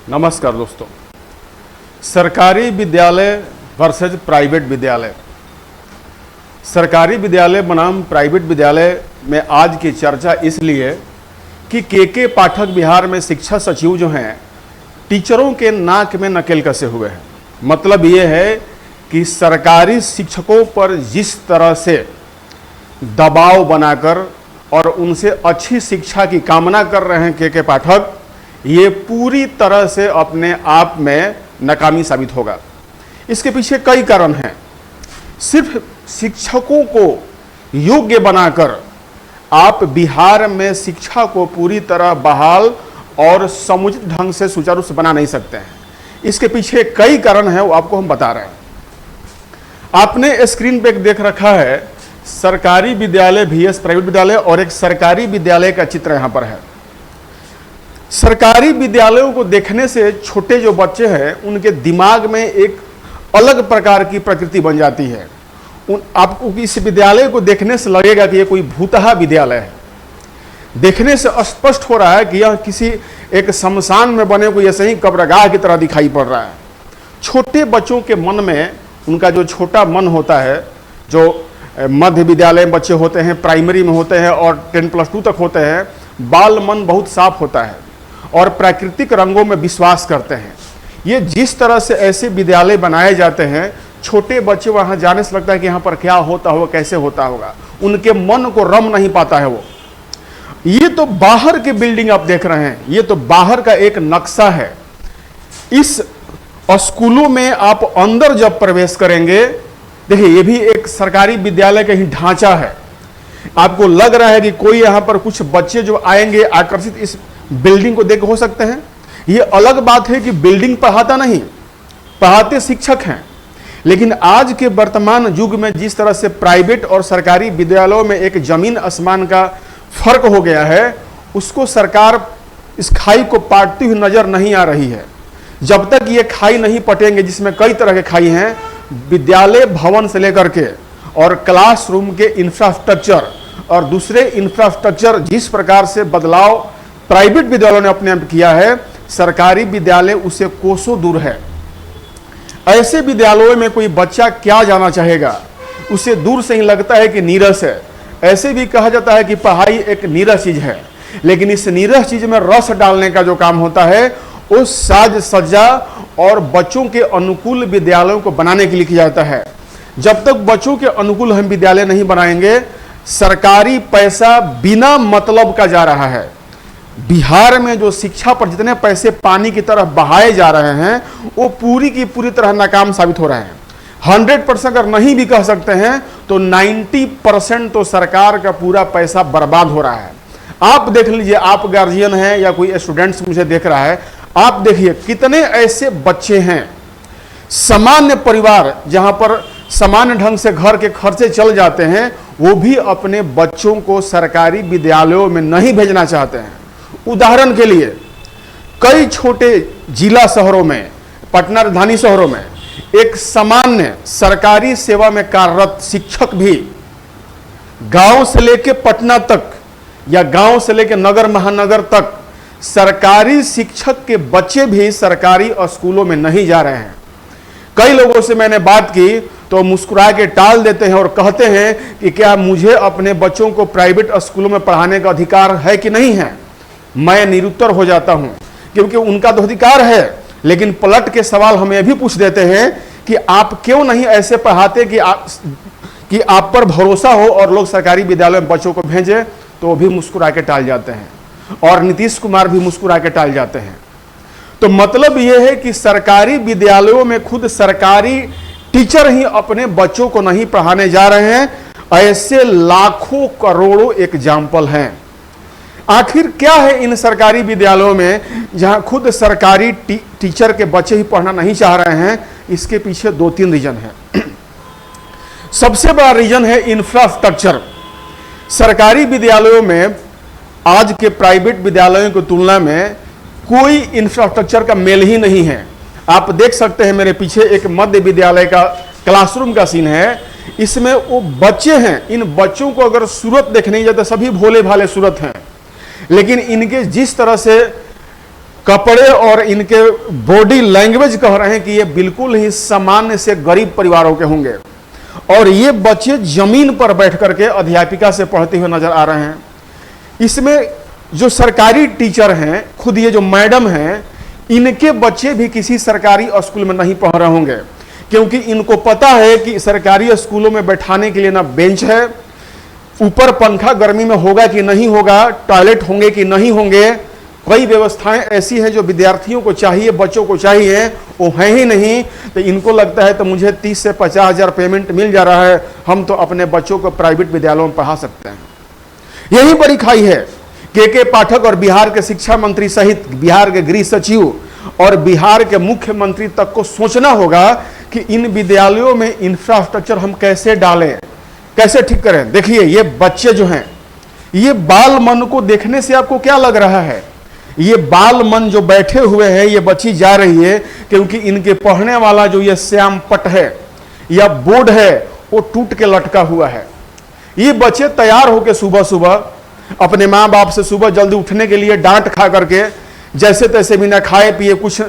नमस्कार दोस्तों। सरकारी विद्यालय वर्सेज प्राइवेट विद्यालय। सरकारी विद्यालय बनाम प्राइवेट विद्यालय में आज की चर्चा इसलिए कि के पाठक बिहार में शिक्षा सचिव जो हैं टीचरों के नाक में नकेल कसे हुए हैं। मतलब ये है कि सरकारी शिक्षकों पर जिस तरह से दबाव बनाकर और उनसे अच्छी शिक्षा की कामना कर रहे हैं के पाठक, ये पूरी तरह से अपने आप में नाकामी साबित होगा। इसके पीछे कई कारण हैं। सिर्फ शिक्षकों को योग्य बनाकर आप बिहार में शिक्षा को पूरी तरह बहाल और समुचित ढंग से सुचारू से बना नहीं सकते हैं। इसके पीछे कई कारण हैं, वो आपको हम बता रहे हैं। आपने स्क्रीन पे देख रखा है सरकारी विद्यालय VS प्राइवेट विद्यालय और एक सरकारी विद्यालय का चित्र यहां पर है। सरकारी विद्यालयों को देखने से छोटे जो बच्चे हैं उनके दिमाग में एक अलग प्रकार की प्रकृति बन जाती है। आपको इस विद्यालय को देखने से लगेगा कि यह कोई भूतहा विद्यालय है। देखने से स्पष्ट हो रहा है कि यह किसी एक शमशान में बने कोई ऐसे ही कब्रगाह की तरह दिखाई पड़ रहा है। छोटे बच्चों के मन में, उनका जो छोटा मन होता है, जो मध्य विद्यालय में बच्चे होते हैं, प्राइमरी में होते हैं और 10+2 तक होते हैं, बाल मन बहुत साफ होता है और प्राकृतिक रंगों में विश्वास करते हैं। ये जिस तरह से ऐसे विद्यालय बनाए जाते हैं, छोटे बच्चे वहां जाने से लगता है कि यहाँ पर क्या होता होगा, कैसे होता होगा, उनके मन को रम नहीं पाता है वो। ये तो बाहर की बिल्डिंग आप देख रहे हैं, ये तो बाहर का एक नक्शा है। इस स्कूलों में आप अंदर जब प्रवेश करेंगे, देखिए ये भी एक सरकारी विद्यालय का ही ढांचा है। आपको लग रहा है कि कोई यहाँ पर कुछ बच्चे जो आएंगे आकर्षित इस बिल्डिंग को देख हो सकते हैं। ये अलग बात है कि बिल्डिंग पढ़ाता नहीं, पढ़ाते शिक्षक हैं। लेकिन आज के वर्तमान युग में जिस तरह से प्राइवेट और सरकारी विद्यालयों में एक जमीन आसमान का फर्क हो गया है, उसको सरकार इस खाई को पाटती हुई नजर नहीं आ रही है। जब तक ये खाई नहीं पटेंगे, जिसमें कई तरह के खाई हैं, विद्यालय भवन से लेकर के और क्लासरूम के इंफ्रास्ट्रक्चर और दूसरे इंफ्रास्ट्रक्चर जिस प्रकार से बदलाव प्राइवेट विद्यालयों ने अपने आप किया है, सरकारी विद्यालय उससे कोसों दूर है। ऐसे विद्यालयों में कोई बच्चा क्या जाना चाहेगा, उसे दूर से ही लगता है कि नीरस है। ऐसे भी कहा जाता है कि पढ़ाई एक नीरस चीज है, लेकिन इस नीरस चीज में रस डालने का जो काम होता है वो साज सज्जा और बच्चों के अनुकूल विद्यालयों को बनाने के लिए किया जाता है। जब तक बच्चों के अनुकूल हम विद्यालय नहीं बनाएंगे, सरकारी पैसा बिना मतलब का जा रहा है। बिहार में जो शिक्षा पर जितने पैसे पानी की तरह बहाए जा रहे हैं, वो पूरी की पूरी तरह नाकाम साबित हो रहे हैं। 100% अगर नहीं भी कह सकते हैं तो 90% तो सरकार का पूरा पैसा बर्बाद हो रहा है। आप देख लीजिए, आप गार्जियन हैं या कोई स्टूडेंट्स मुझे देख रहा है, आप देखिए कितने ऐसे बच्चे हैं, सामान्य परिवार जहां पर सामान्य ढंग से घर के खर्चे चल जाते हैं, वो भी अपने बच्चों को सरकारी विद्यालयों में नहीं भेजना चाहते हैं। उदाहरण के लिए, कई छोटे जिला शहरों में, पटना राजधानी शहरों में एक सामान्य सरकारी सेवा में कार्यरत शिक्षक भी गांव से लेकर पटना तक या गांव से लेकर नगर महानगर तक सरकारी शिक्षक के बच्चे भी सरकारी स्कूलों में नहीं जा रहे हैं। कई लोगों से मैंने बात की तो मुस्कुरा के टाल देते हैं और कहते हैं कि क्या मुझे अपने बच्चों को प्राइवेट स्कूलों में पढ़ाने का अधिकार है कि नहीं है। मैं निरुत्तर हो जाता हूं, क्योंकि उनका तो अधिकार है, लेकिन पलट के सवाल हमें भी पूछ देते हैं कि आप क्यों नहीं ऐसे पढ़ाते कि आप पर भरोसा हो और लोग सरकारी विद्यालय में बच्चों को भेजें। तो वो भी मुस्कुरा के टाल जाते हैं और नीतीश कुमार भी मुस्कुरा के टाल जाते हैं। तो मतलब यह है कि सरकारी विद्यालयों में खुद सरकारी टीचर ही अपने बच्चों को नहीं पढ़ाने जा रहे हैं। ऐसे लाखों करोड़ों एग्जाम्पल हैं। आखिर क्या है इन सरकारी विद्यालयों में जहां खुद सरकारी टीचर के बच्चे ही पढ़ना नहीं चाह रहे हैं? इसके पीछे 2-3 रीजन है। सबसे बड़ा रीजन है इंफ्रास्ट्रक्चर। सरकारी विद्यालयों में आज के प्राइवेट विद्यालयों की तुलना में कोई इंफ्रास्ट्रक्चर का मेल ही नहीं है। आप देख सकते हैं मेरे पीछे एक मध्य विद्यालय का क्लासरूम का सीन है। इसमें वो बच्चे हैं, इन बच्चों को अगर सूरत देखने जाते सभी भोले भाले सूरत हैं, लेकिन इनके जिस तरह से कपड़े और इनके बॉडी लैंग्वेज कह रहे हैं कि ये बिल्कुल ही सामान्य से गरीब परिवारों के होंगे। और ये बच्चे जमीन पर बैठ करके अध्यापिका से पढ़ते हुए नजर आ रहे हैं। इसमें जो सरकारी टीचर हैं, खुद ये जो मैडम हैं, इनके बच्चे भी किसी सरकारी स्कूल में नहीं पढ़ रहे होंगे, क्योंकि इनको पता है कि सरकारी स्कूलों में बैठाने के लिए ना बेंच है, ऊपर पंखा गर्मी में होगा कि नहीं होगा, टॉयलेट होंगे कि नहीं होंगे। कई व्यवस्थाएं ऐसी हैं जो विद्यार्थियों को चाहिए, बच्चों को चाहिए, वो हैं ही नहीं। तो इनको लगता है तो मुझे 30 से 50 हजार पेमेंट मिल जा रहा है, हम तो अपने बच्चों को प्राइवेट विद्यालयों में पढ़ा सकते हैं। यही बड़ी खाई है। के पाठक और बिहार के शिक्षा मंत्री सहित बिहार के गृह सचिव और बिहार के मुख्यमंत्री तक को सोचना होगा कि इन विद्यालयों में इंफ्रास्ट्रक्चर हम कैसे डालें, कैसे ठीक करें। देखिए, ये बच्चे जो हैं, ये बाल मन को देखने से आपको क्या लग रहा है? ये बाल मन जो बैठे हुए हैं, ये बच्ची जा रही है क्योंकि इनके पढ़ने वाला जो ये श्याम पट है या बोर्ड है, वो टूट के लटका हुआ है। ये बच्चे तैयार होकर सुबह सुबह अपने माँ बाप से सुबह जल्दी उठने के लिए डांट खा करके जैसे तैसे बिना खाए पिए कुछ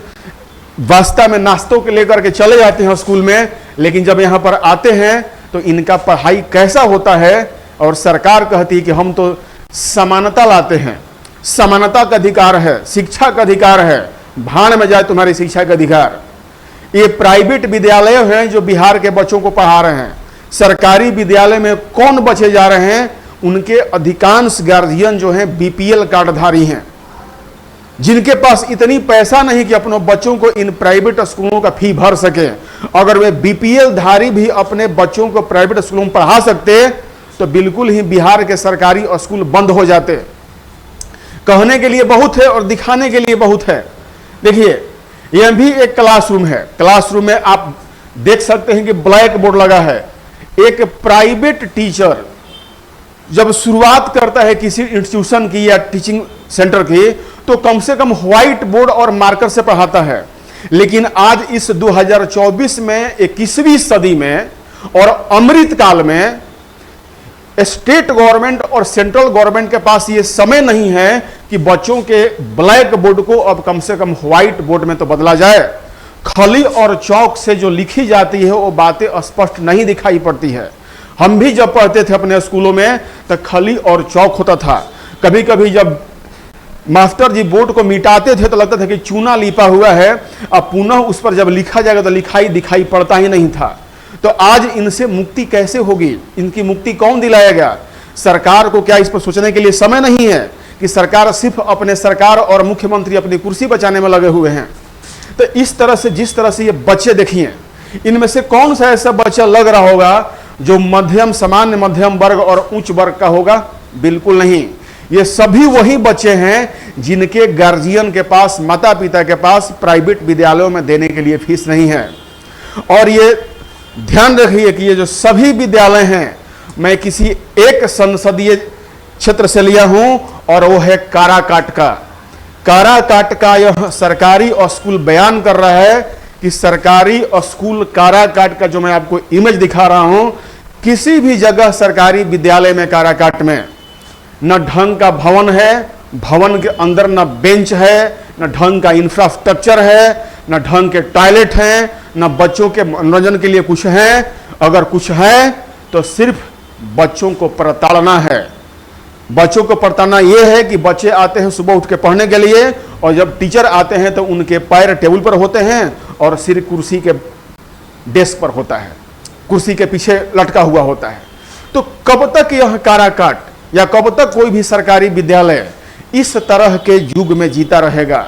वास्ता में नाश्तों के लेकर के चले जाते हैं स्कूल में। लेकिन जब यहाँ पर आते हैं तो इनका पढ़ाई कैसा होता है? और सरकार कहती है कि हम तो समानता लाते हैं, समानता का अधिकार है, शिक्षा का अधिकार है, भाड़ में जाए तुम्हारी शिक्षा का अधिकार। ये प्राइवेट विद्यालय हैं जो बिहार के बच्चों को पढ़ा रहे हैं। सरकारी विद्यालय में कौन बच्चे जा रहे हैं? उनके अधिकांश गार्जियन जो हैं बीपीएल कार्डधारी हैं, जिनके पास इतनी पैसा नहीं कि अपने बच्चों को इन प्राइवेट स्कूलों का फी भर सके। अगर वे बीपीएल धारी भी अपने बच्चों को प्राइवेट स्कूलों में पढ़ा सकते तो बिल्कुल ही बिहार के सरकारी स्कूल बंद हो जाते। कहने के लिए बहुत है और दिखाने के लिए बहुत है। देखिए, यह भी एक क्लासरूम है। क्लासरूम में आप देख सकते हैं कि ब्लैक बोर्ड लगा है। एक प्राइवेट टीचर जब शुरुआत करता है किसी इंस्टीट्यूशन की या टीचिंग सेंटर की, तो कम से कम व्हाइट बोर्ड और मार्कर से पढ़ाता है। लेकिन आज इस 2024 में 21वीं सदी में और अमृत काल में स्टेट गवर्नमेंट और सेंट्रल गवर्नमेंट के पास ये समय नहीं है कि बच्चों के ब्लैक बोर्ड को अब कम से कम व्हाइट बोर्ड में तो बदला जाए। खली और चौक से जो लिखी जाती है वो बातें स्पष्ट नहीं दिखाई पड़ती है। हम भी जब पढ़ते थे अपने स्कूलों में तो खली और चौक होता था। कभी कभी जब मास्टर जी बोर्ड को मिटाते थे तो लगता था कि चूना लिपा हुआ है, अब पुनः उस पर जब लिखा जाएगा तो लिखाई दिखाई पड़ता ही नहीं था। तो आज इनसे मुक्ति कैसे होगी? इनकी मुक्ति कौन दिलाएगा? सरकार को क्या इस पर सोचने के लिए समय नहीं है कि सरकार सिर्फ अपने सरकार और मुख्यमंत्री अपनी कुर्सी बचाने में लगे हुए हैं? तो इस तरह से, जिस तरह से ये बच्चे देखिए, इनमें से कौन सा ऐसा बच्चा लग रहा होगा जो मध्यम, सामान्य मध्यम वर्ग और उच्च वर्ग का होगा? बिल्कुल नहीं। ये सभी वही बच्चे हैं जिनके गार्जियन के पास, माता पिता के पास प्राइवेट विद्यालयों में देने के लिए फीस नहीं है। और ये ध्यान रखिए कि ये जो सभी विद्यालय हैं, मैं किसी एक संसदीय क्षेत्र से लिया हूं और वो है काराकाट का। काराकाट का यह सरकारी स्कूल बयान कर रहा है कि सरकारी स्कूल काराकाट का जो मैं आपको इमेज दिखा रहा हूं, किसी भी जगह सरकारी विद्यालय में काराकाट में न ढंग का भवन है, भवन के अंदर न बेंच है, न ढंग का इंफ्रास्ट्रक्चर है, न ढंग के टॉयलेट हैं, न बच्चों के मनोरंजन के लिए कुछ है। अगर कुछ है तो सिर्फ बच्चों को प्रताड़ना है। बच्चों को प्रताड़ना यह है कि बच्चे आते हैं सुबह उठ के पढ़ने के लिए और जब टीचर आते हैं तो उनके पैर टेबल पर होते हैं और सिर कुर्सी के डेस्क पर होता है, कुर्सी के पीछे लटका हुआ होता है। तो कब तक यह काराकाट या कब तक कोई भी सरकारी विद्यालय इस तरह के युग में जीता रहेगा?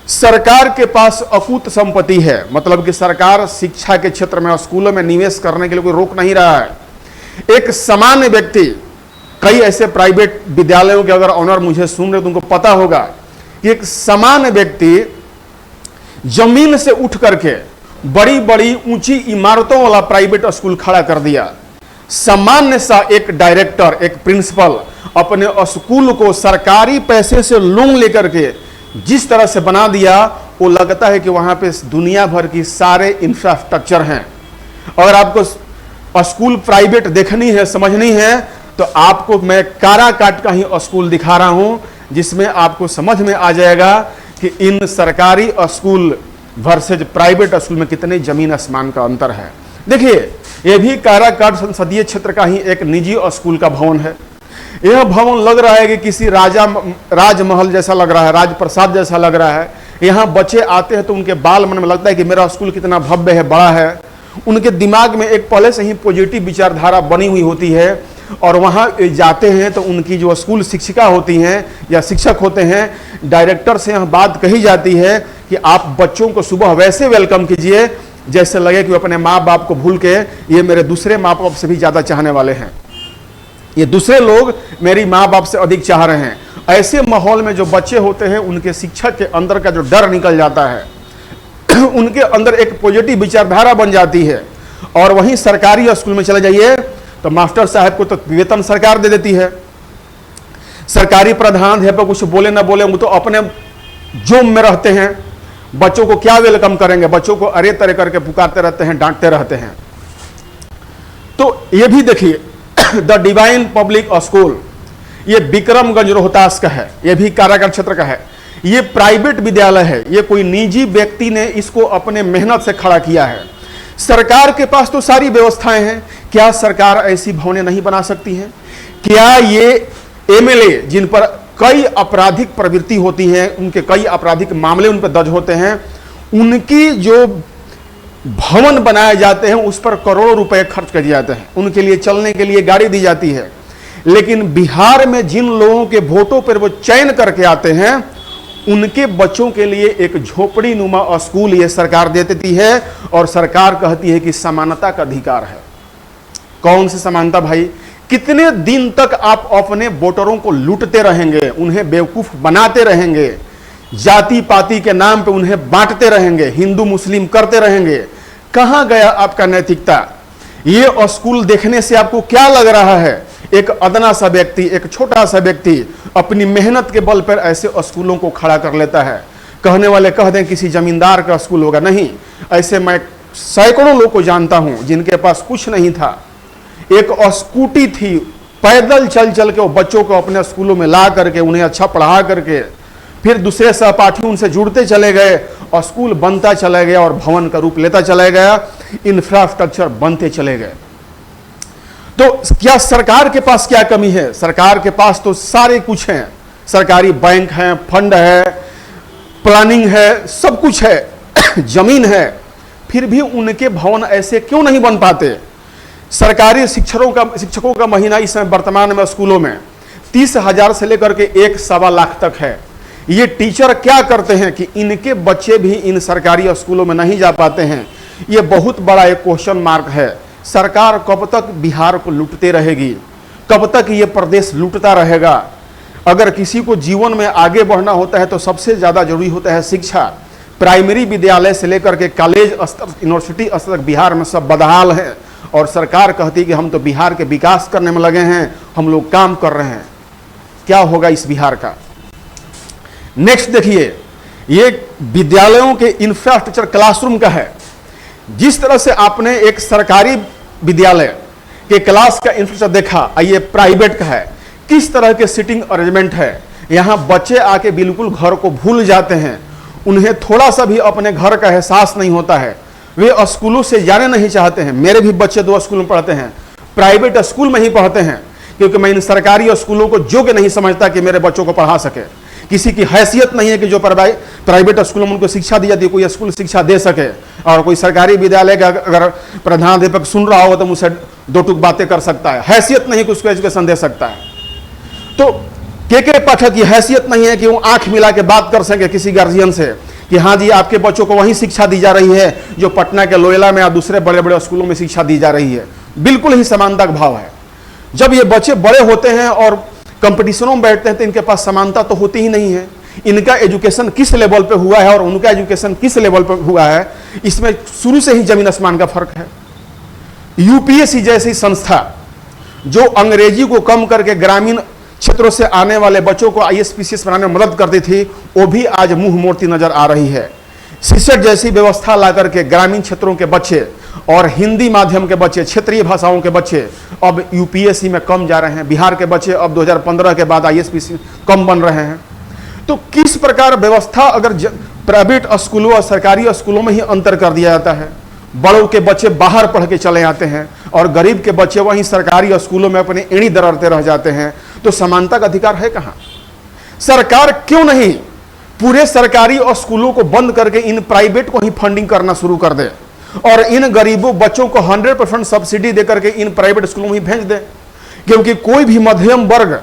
सरकार के पास अकूत संपत्ति है, मतलब कि सरकार शिक्षा के क्षेत्र में, स्कूलों में निवेश करने के लिए कोई रोक नहीं रहा है। एक सामान्य व्यक्ति, कई ऐसे प्राइवेट विद्यालयों के अगर ऑनर मुझे सुन रहे तो उनको पता होगा कि एक सामान्य व्यक्ति जमीन से उठ करके बड़ी बड़ी ऊंची इमारतों वाला प्राइवेट स्कूल खड़ा कर दिया। सामान्य सा एक डायरेक्टर, एक प्रिंसिपल अपने स्कूल को सरकारी पैसे से लोन लेकर के जिस तरह से बना दिया, वो लगता है कि वहां पे दुनिया भर की सारे इंफ्रास्ट्रक्चर हैं। अगर आपको स्कूल प्राइवेट देखनी है, समझनी है, तो आपको मैं काराकाट का ही स्कूल दिखा रहा हूं, जिसमें आपको समझ में आ जाएगा कि इन सरकारी स्कूल वर्सेज प्राइवेट स्कूल में कितने जमीन आसमान का अंतर है। देखिए, यह भी काराकाट संसदीय क्षेत्र का ही एक निजी स्कूल का भवन है। यह भवन लग रहा है कि किसी राजमहल जैसा लग रहा है, राजप्रसाद जैसा लग रहा है। यहाँ बच्चे आते हैं तो उनके बाल मन में लगता है कि मेरा स्कूल कितना भव्य है, बड़ा है। उनके दिमाग में एक पहले से ही पॉजिटिव विचारधारा बनी हुई होती है और वहाँ जाते हैं तो उनकी जो स्कूल शिक्षिका होती हैं या शिक्षक होते हैं, डायरेक्टर से यह बात कही जाती है कि आप बच्चों को सुबह वैसे वेलकम कीजिए जैसे लगे कि वो अपने माँ बाप को भूल के ये मेरे दूसरे माँ बाप से भी ज़्यादा चाहने वाले हैं, ये दूसरे लोग मेरी माँ बाप से अधिक चाह रहे हैं। ऐसे माहौल में जो बच्चे होते हैं उनके शिक्षक के अंदर का जो डर निकल जाता है, उनके अंदर एक पॉजिटिव विचारधारा बन जाती है। और वहीं सरकारी स्कूल में चले जाइए तो मास्टर साहब को तो वेतन सरकार दे देती है, सरकारी प्रावधान पर कुछ बोले ना बोले वो तो अपने जोम में रहते हैं। बच्चों को क्या वेलकम करेंगे, बच्चों को अरे तरे करके पुकारते रहते हैं, डांटते रहते हैं। तो ये भी देखिए, द डिवाइन पब्लिक स्कूल, ये विक्रमगंज रोहतास का है, ये भी कारागार क्षेत्र का है। ये प्राइवेट विद्यालय है, ये कोई निजी व्यक्ति ने इसको अपने मेहनत से खड़ा किया है। सरकार के पास तो सारी व्यवस्थाएं हैं, क्या सरकार ऐसी भवनें नहीं बना सकती है? क्या ये एमएलए जिन पर कई आपराधिक प्रवृत्ति होती है, उनके कई आपराधिक मामले उन पर दर्ज होते हैं, उनकी जो भवन बनाए जाते हैं उस पर करोड़ों रुपए खर्च कर जाते हैं, उनके लिए चलने के लिए गाड़ी दी जाती है। लेकिन बिहार में जिन लोगों के वोटों पर वो चयन करके आते हैं उनके बच्चों के लिए एक झोपड़ी नुमा स्कूल ये सरकार दे देती है और सरकार कहती है कि समानता का अधिकार है। कौन सी समानता भाई? कितने दिन तक आप अपने वोटरों को लूटते रहेंगे, उन्हें बेवकूफ बनाते रहेंगे, जाति पाति के नाम पे उन्हें बांटते रहेंगे, हिंदू मुस्लिम करते रहेंगे? कहां गया आपका नैतिकता? ये स्कूल देखने से आपको क्या लग रहा है? एक अदना सा व्यक्ति, एक छोटा सा व्यक्ति अपनी मेहनत के बल पर ऐसे स्कूलों को खड़ा कर लेता है। कहने वाले कह दें किसी जमींदार का स्कूल होगा, नहीं। ऐसे मैं सैकड़ों लोग को जानता हूं जिनके पास कुछ नहीं था, एक स्कूटी थी, पैदल चल चल के वो बच्चों को अपने स्कूलों में ला करके उन्हें अच्छा पढ़ा करके फिर दूसरे सहपाठी उनसे जुड़ते चले गए और स्कूल बनता चला गया और भवन का रूप लेता चला गया, इंफ्रास्ट्रक्चर बनते चले गए। तो क्या सरकार के पास क्या कमी है? सरकार के पास तो सारे कुछ हैं, सरकारी बैंक हैं, फंड है, प्लानिंग है, सब कुछ है, जमीन है, फिर भी उनके भवन ऐसे क्यों नहीं बन पाते? सरकारी शिक्षकों का महीना इस समय वर्तमान में स्कूलों में 30,000 से लेकर के 1.25 लाख तक है। ये टीचर क्या करते हैं कि इनके बच्चे भी इन सरकारी स्कूलों में नहीं जा पाते हैं? ये बहुत बड़ा एक क्वेश्चन मार्क है। सरकार कब तक बिहार को लूटते रहेगी? कब तक ये प्रदेश लूटता रहेगा? अगर किसी को जीवन में आगे बढ़ना होता है तो सबसे ज़्यादा जरूरी होता है शिक्षा। प्राइमरी विद्यालय से लेकर के कॉलेज स्तर, यूनिवर्सिटी स्तर तक बिहार में सब बदहाल है और सरकार कहती है कि हम तो बिहार के विकास करने में लगे हैं, हम लोग काम कर रहे हैं। क्या होगा इस बिहार का? नेक्स्ट देखिए, ये विद्यालयों के इंफ्रास्ट्रक्चर क्लासरूम का है। जिस तरह से आपने एक सरकारी विद्यालय के क्लास का इंफ्रास्ट्रक्चर देखा, ये प्राइवेट का है, किस तरह के सीटिंग अरेंजमेंट है। यहाँ बच्चे आके बिल्कुल घर को भूल जाते हैं, उन्हें थोड़ा सा भी अपने घर का एहसास नहीं होता है, वे स्कूलों से जाने नहीं चाहते हैं। मेरे भी बच्चे 2 स्कूल में पढ़ते हैं, प्राइवेट स्कूल में ही पढ़ते हैं, क्योंकि मैं इन सरकारी स्कूलों को योग्य नहीं समझता कि मेरे बच्चों को पढ़ा सके। किसी की हैसियत नहीं है कि जो प्राइवेट स्कूलों में उनको शिक्षा दी जाती है, कोई स्कूल शिक्षा दे सके। और कोई सरकारी विद्यालय का अगर प्रधानाध्यापक सुन रहा हो तो मुझसे 2 टूक बातें कर सकता है, हैसियत नहीं कि उसको एजुकेशन दे सकता है। तो के पाठक की हैसियत नहीं है कि वो आंख मिला के बात कर सके किसी गार्जियन से कि हाँ जी आपके बच्चों को वही शिक्षा दी जा रही है जो पटना के लोयला में या दूसरे बड़े बड़े स्कूलों में शिक्षा दी जा रही है। बिल्कुल ही समानता का भाव है। जब ये बच्चे बड़े होते हैं और कंपटीशनों में बैठते हैं तो इनके पास समानता तो होती ही नहीं है। इनका एजुकेशन किस लेवल पे हुआ है और उनका एजुकेशन किस लेवल पे हुआ है, इसमें शुरू से ही जमीन आसमान का फर्क है। यूपीएससी जैसी संस्था जो अंग्रेजी को कम करके ग्रामीण क्षेत्रों से आने वाले बच्चों को आईएएस बनाने में मदद करती थी, वो भी आज मुंह मोड़ती नजर आ रही है। सीसेट जैसी व्यवस्था ला करके ग्रामीण क्षेत्रों के बच्चे और हिंदी माध्यम के बच्चे, क्षेत्रीय भाषाओं के बच्चे अब यूपीएससी में कम जा रहे हैं। बिहार के बच्चे अब 2015 के बाद आईएएस कम बन रहे हैं। तो किस प्रकार व्यवस्था अगर प्राइवेट स्कूलों और सरकारी स्कूलों में ही अंतर कर दिया जाता है, बड़ों के बच्चे बाहर पढ़ के चले आते हैं और गरीब के बच्चे वहीं सरकारी स्कूलों में अपने एड़ी दरड़ते रह जाते हैं, तो समानता का अधिकार है कहां? सरकार क्यों नहीं पूरे सरकारी स्कूलों को बंद करके इन प्राइवेट को ही फंडिंग करना शुरू कर दे और इन गरीबों बच्चों को 100% सब्सिडी देकर के इन प्राइवेट स्कूलों में ही भेज दे? क्योंकि कोई भी मध्यम वर्ग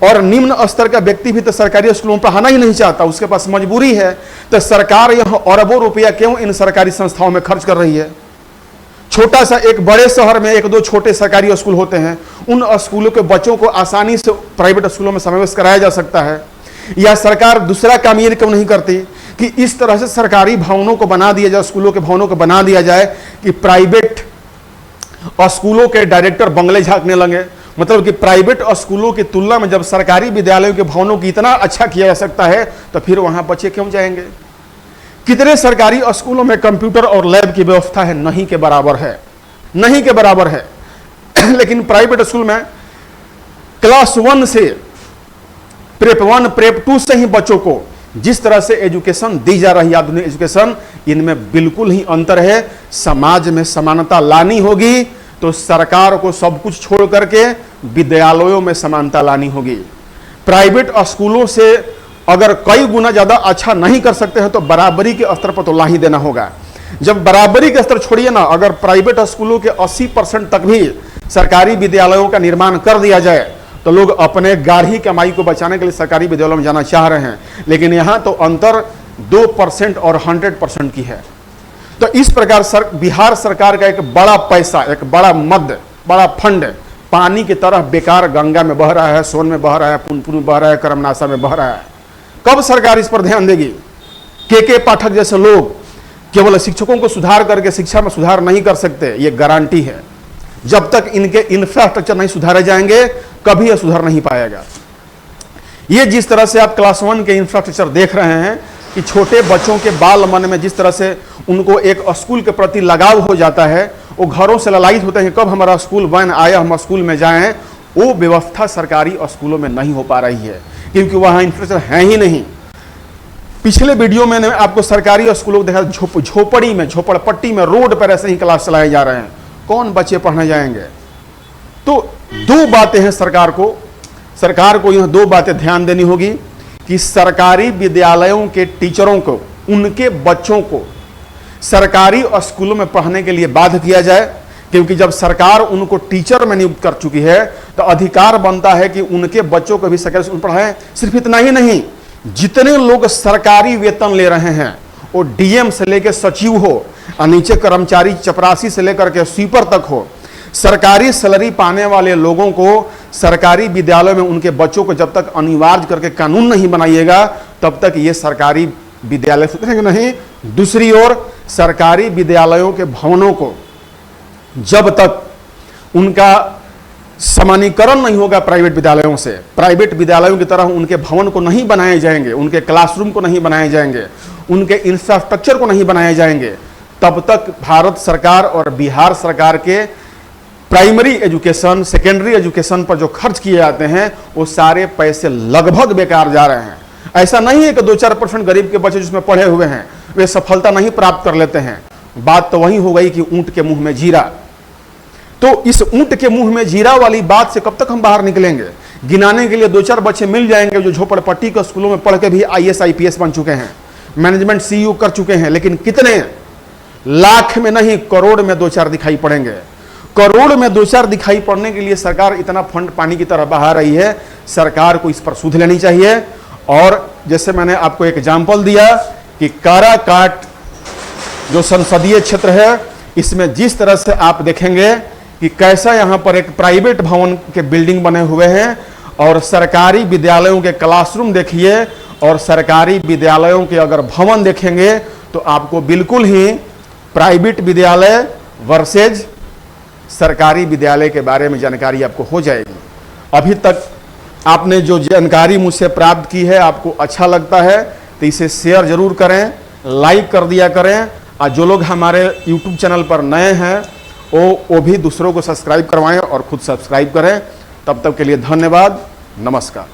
और निम्न स्तर का व्यक्ति भी तो सरकारी स्कूलों में पढ़ाना ही नहीं चाहता, उसके पास मजबूरी है। तो सरकार यह अरबों रुपया क्यों इन सरकारी संस्थाओं में खर्च कर रही है? छोटा सा एक बड़े शहर में एक दो छोटे सरकारी स्कूल होते हैं, उन स्कूलों के बच्चों को आसानी से प्राइवेट स्कूलों में समावेश कराया जा सकता है। या सरकार दूसरा काम ये क्यों नहीं करती कि इस तरह से सरकारी भवनों को बना दिया जाए, स्कूलों के भवनों को बना दिया जाए कि प्राइवेट स्कूलों के डायरेक्टर बंगले झांकने लगे। मतलब कि प्राइवेट स्कूलों की तुलना में जब सरकारी विद्यालयों के भवनों की इतना अच्छा किया जा सकता है तो फिर वहां बच्चे क्यों जाएंगे? कितने सरकारी स्कूलों में कंप्यूटर और लैब की व्यवस्था है? नहीं के बराबर है, नहीं के बराबर है। लेकिन प्राइवेट स्कूल में क्लास 1 से प्रेप 1 प्रेप 2 से ही बच्चों को जिस तरह से एजुकेशन दी जा रही है, आधुनिक एजुकेशन, इनमें बिल्कुल ही अंतर है। समाज में समानता लानी होगी तो सरकार को सब कुछ छोड़ करके विद्यालयों में समानता लानी होगी। प्राइवेट स्कूलों से अगर कई गुना ज्यादा अच्छा नहीं कर सकते हैं तो बराबरी के स्तर पर तो ला ही देना होगा। जब बराबरी के स्तर छोड़िए ना, अगर प्राइवेट स्कूलों के 80% तक भी सरकारी विद्यालयों का निर्माण कर दिया जाए तो लोग अपने गाढ़ी कमाई को बचाने के लिए सरकारी विद्यालयों में जाना चाह रहे हैं। लेकिन यहां तो अंतर 2% और 100% की है। तो इस प्रकार बिहार सरकार का एक बड़ा पैसा, एक बड़ा मद, बड़ा फंड पानी की तरह बेकार गंगा में बह रहा है, सोन में बह रहा है, पुनपुन में बह रहा है, करमनासा में बह रहा है। कब सरकार इस पर ध्यान देगी? के पाठक जैसे लोग केवल शिक्षकों को सुधार करके शिक्षा में सुधार नहीं कर सकते, ये गारंटी है। जब तक इनके इंफ्रास्ट्रक्चर नहीं सुधारे जाएंगे कभी यह सुधर नहीं पाएगा। ये जिस तरह से आप क्लास 1 के इंफ्रास्ट्रक्चर देख रहे हैं कि छोटे बच्चों के बाल मन में जिस तरह से उनको एक स्कूल के प्रति लगाव हो जाता है, वो घरों से ललायित होते हैं कब हमारा स्कूल वैन आया, हम स्कूल में जाएं, वो व्यवस्था सरकारी स्कूलों में नहीं हो पा रही है क्योंकि वहां इंफ्रास्ट्रक्चर है ही नहीं। पिछले वीडियो में आपको सरकारी स्कूलों को देखा, झोपड़ी में, झोपड़पट्टी में, रोड पर ऐसे ही क्लास चलाए जा रहे हैं। कौन बच्चे पढ़ने जाएंगे? तो दो बातें हैं सरकार को यह 2 बातें ध्यान देनी होगी कि सरकारी विद्यालयों के टीचरों को, उनके बच्चों को सरकारी स्कूलों में पढ़ने के लिए बाध्य किया जाए। क्योंकि जब सरकार उनको टीचर में नियुक्त कर चुकी है तो अधिकार बनता है कि उनके बच्चों को भी सरकारी स्कूल पढ़ाएं। सिर्फ इतना ही नहीं, जितने लोग सरकारी वेतन ले रहे हैं वो डीएम से लेकर सचिव हो और नीचे कर्मचारी चपरासी से लेकर के स्वीपर तक हो, सरकारी सैलरी पाने वाले लोगों को सरकारी विद्यालय में उनके बच्चों को जब तक अनिवार्य करके कानून नहीं बनाइएगा तब तक ये सरकारी विद्यालय सुधरेंगे नहीं। दूसरी ओर सरकारी विद्यालयों के भवनों को जब तक उनका समानीकरण नहीं होगा प्राइवेट विद्यालयों से, प्राइवेट विद्यालयों की तरह उनके भवन को नहीं बनाए जाएंगे, उनके क्लासरूम को नहीं बनाए जाएंगे, उनके इंफ्रास्ट्रक्चर को नहीं बनाए जाएंगे, तब तक भारत सरकार और बिहार सरकार के प्राइमरी एजुकेशन, सेकेंडरी एजुकेशन पर जो खर्च किए जाते हैं वो सारे पैसे लगभग बेकार जा रहे हैं। ऐसा नहीं है कि 2-4% गरीब के बच्चे जिसमें पढ़े हुए हैं वे सफलता नहीं प्राप्त कर लेते हैं। बात तो वही हो गई कि ऊंट के मुंह में जीरा। तो इस ऊंट के मुंह में जीरा वाली बात से कब तक हम बाहर निकलेंगे? गिनाने के लिए 2-4 बच्चे मिल जाएंगे जो झोपड़पट्टी के स्कूलों में पढ़ के भी IAS IPS बन चुके हैं, मैनेजमेंट CEO कर चुके हैं। लेकिन कितने? लाख में नहीं, करोड़ में 2-4 दिखाई पड़ेंगे। करोड़ में 2-4 दिखाई पड़ने के लिए सरकार इतना फंड पानी की तरह बहा रही है। सरकार को इस पर सुध लेनी चाहिए। और जैसे मैंने आपको एक एग्जाम्पल दिया कि काराकाट जो संसदीय क्षेत्र है, इसमें जिस तरह से आप देखेंगे कि कैसा यहां पर एक प्राइवेट भवन के बिल्डिंग बने हुए हैं और सरकारी विद्यालयों के क्लासरूम देखिए और सरकारी विद्यालयों के अगर भवन देखेंगे तो आपको बिल्कुल ही प्राइवेट विद्यालय वर्सेज सरकारी विद्यालय के बारे में जानकारी आपको हो जाएगी। अभी तक आपने जो जानकारी मुझसे प्राप्त की है आपको अच्छा लगता है तो इसे शेयर जरूर करें, लाइक कर दिया करें। और जो लोग हमारे YouTube चैनल पर नए हैं वो भी दूसरों को सब्सक्राइब करवाएं और खुद सब्सक्राइब करें। तब तक के लिए धन्यवाद, नमस्कार।